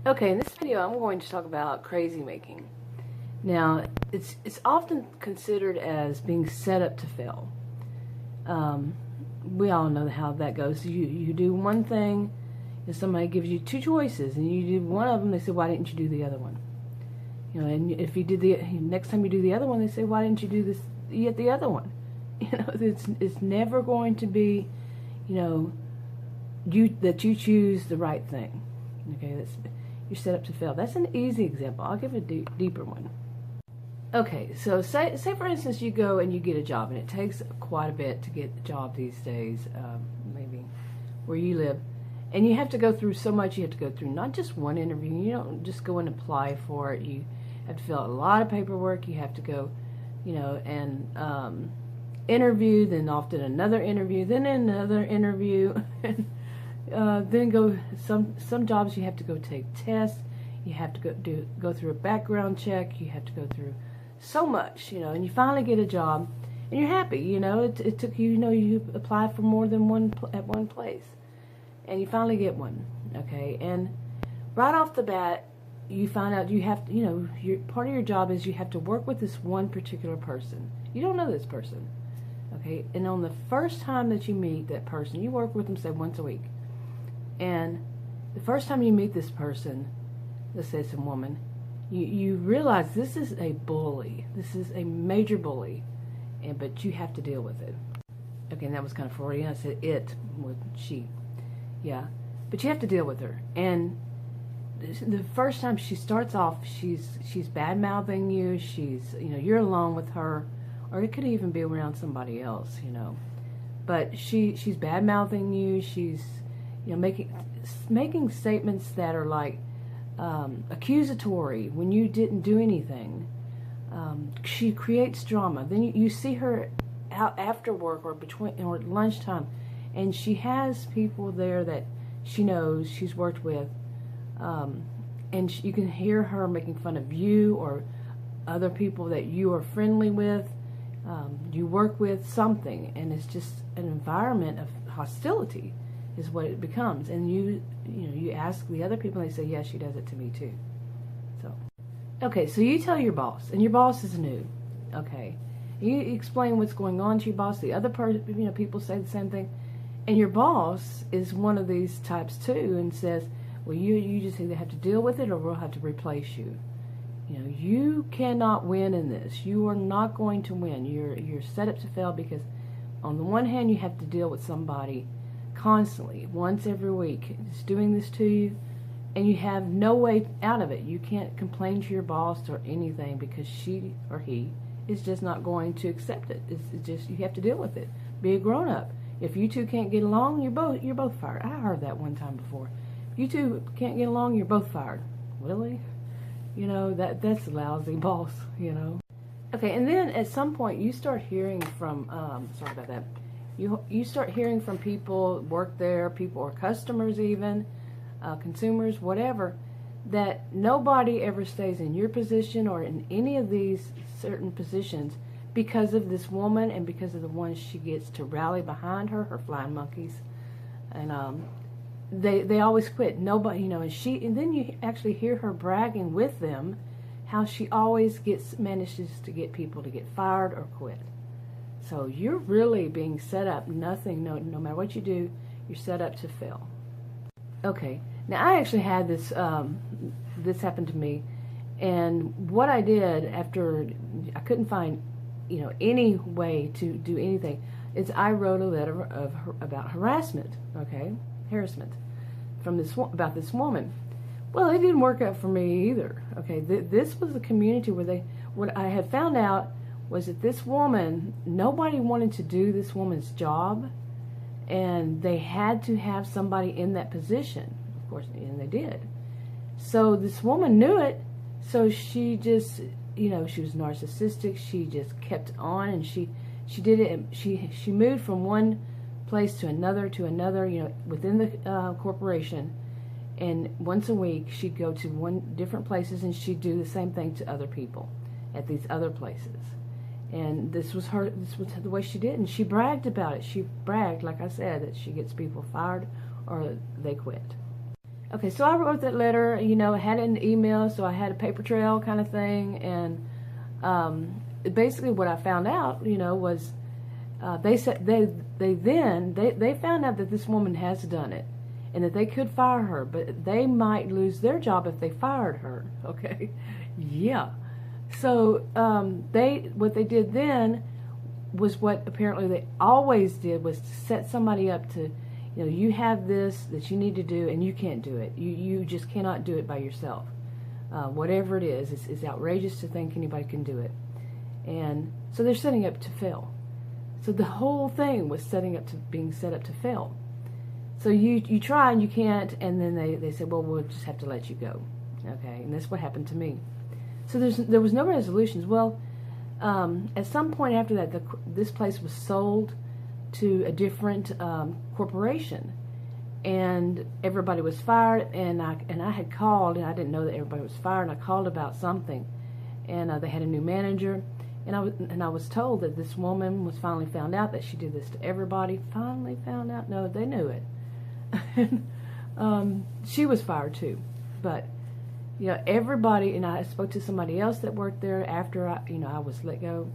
Okay, in this video I'm going to talk about crazy making. Now, it's often considered as being set up to fail. We all know how that goes. You do one thing, and somebody gives you two choices, and you do one of them, they say, why didn't you do the other one? You know, and if you did the next time you do the other one, they say, why didn't you do this yet the other one? You know, it's never going to be, you know, that you choose the right thing. Okay, you're set up to fail. That's an easy example. I'll give a deeper one. Okay, so say for instance you go and you get a job, and it takes quite a bit to get a job these days, maybe where you live, and you have to go through so much. You have to go through not just one interview. You don't just go and apply for it. You have to fill out a lot of paperwork. You have to go, you know, and interview, then often another interview, then another interview, and then go some jobs you have to go take tests. You have to go through a background check. You have to go through so much, you know, and you finally get a job, and you're happy. You know, it took you, you know, you applied for more than one at one place, and you finally get one. Okay, and right off the bat, you find out you have to, you know, part of your job is you have to work with this one particular person. You don't know this person. Okay, and on the first time that you meet that person, you work with them, say, once a week. And the first time you meet this person, let's say it's a woman, you realize this is a bully. This is a major bully, but you have to deal with it. Okay, and that was kind of Freudian. I said it with she. Yeah, but you have to deal with her. And the first time she starts off, she's bad-mouthing you. You know, you're alone with her, or it could even be around somebody else, you know. But she's bad-mouthing you. She's, you know, making statements that are like accusatory when you didn't do anything. She creates drama. Then you see her out after work or at lunchtime, and she has people there that she knows, she's worked with, and you can hear her making fun of you or other people that you are friendly with, you work with, something, and it's just an environment of hostility is what it becomes. And you know, you ask the other people, and they say, yes, she does it to me too. So, okay, so you tell your boss, and your boss is new. Okay, you explain what's going on to your boss. The other person, you know, people say the same thing, and your boss is one of these types too, and says, well, you just either have to deal with it, or we'll have to replace you. You know, you cannot win in this. You are not going to win. You're set up to fail, because on the one hand, you have to deal with somebody constantly, once every week, just doing this to you, and you have no way out of it. You can't complain to your boss or anything, because she or he is just not going to accept it. It's just, you have to deal with it. Be a grown-up. If you two can't get along, you're both fired. I heard that one time before. If you two can't get along, you're both fired. Really? You know, that's a lousy boss, you know. Okay, and then at some point you start hearing from, sorry about that, you start hearing from people work there, people or customers even, consumers, whatever, that nobody ever stays in your position or in any of these certain positions because of this woman and because of the ones she gets to rally behind her flying monkeys. And they always quit. Nobody, you know, and then you actually hear her bragging with them how she always manages to get people to get fired or quit. So you're really being set up. No matter what you do, you're set up to fail. Okay, now I actually had this this happen to me, and what I did after I couldn't find, you know, any way to do anything, is I wrote a letter about harassment. Okay, harassment from about this woman. Well, it didn't work out for me either. Okay, this was a community where what I had found out was that this woman, nobody wanted to do this woman's job, and they had to have somebody in that position, of course, and they did. So this woman knew it, so she just, you know, she was narcissistic. She just kept on, and she did it. She moved from one place to another, you know, within the corporation, and once a week she'd go to different places, and she'd do the same thing to other people at these other places. And this was the way she did, and she bragged about it. She bragged, like I said, that she gets people fired or they quit. Okay, so I wrote that letter, you know, I had it in the email, so I had a paper trail kind of thing, and basically what I found out, you know, was they said they found out that this woman has done it, and that they could fire her, but they might lose their job if they fired her. Okay, yeah. So what they did then was what apparently they always did, was to set somebody up to, you know, you have this that you need to do, and you can't do it. You just cannot do it by yourself. Whatever it is, it's outrageous to think anybody can do it. And so they're setting up to fail. So the whole thing was being set up to fail. So you try and you can't, and then they said, well, we'll just have to let you go. Okay, and that's what happened to me. So there was no resolutions. Well, at some point after that, this place was sold to a different corporation, and everybody was fired. And I had called, and I didn't know that everybody was fired. And I called about something, and they had a new manager, and I was told that this woman was finally found out that she did this to everybody. Finally found out? No, they knew it. And she was fired too, but. You know, everybody, and I spoke to somebody else that worked there after I was let go,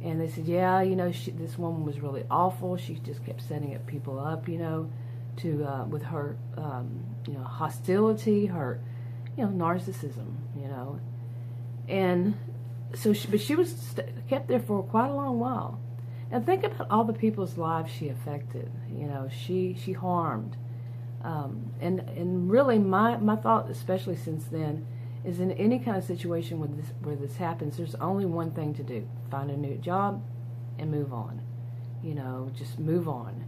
and they said, yeah, you know, this woman was really awful. She just kept setting up people up, you know, with her, you know, hostility, her, you know, narcissism, you know, and so she was kept there for quite a long while. And think about all the people's lives she affected. You know, she harmed. And really my thought, especially since then, is in any kind of situation where this happens, there's only one thing to do: find a new job and move on. You know, just move on.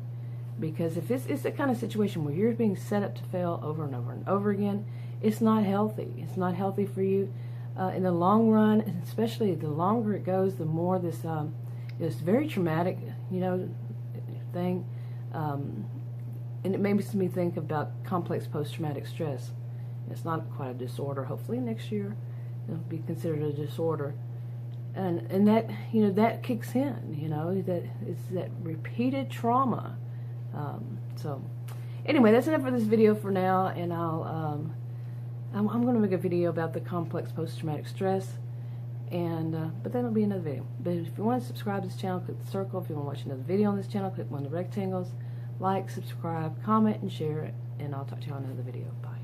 Because if it's the kind of situation where you're being set up to fail over and over and over again, it's not healthy. It's not healthy for you in the long run, and especially the longer it goes, the more this very traumatic, you know, thing. And it makes me think about complex post-traumatic stress. It's not quite a disorder. Hopefully next year it'll be considered a disorder. And that, you know, that kicks in, you know, that it's that repeated trauma. So anyway, that's enough for this video for now, and I'm going to make a video about the complex post-traumatic stress, and but that'll be another video. But if you want to subscribe to this channel, click the circle. If you want to watch another video on this channel, click one of the rectangles. Like, subscribe, comment, and share it, and I'll talk to you on another video. Bye.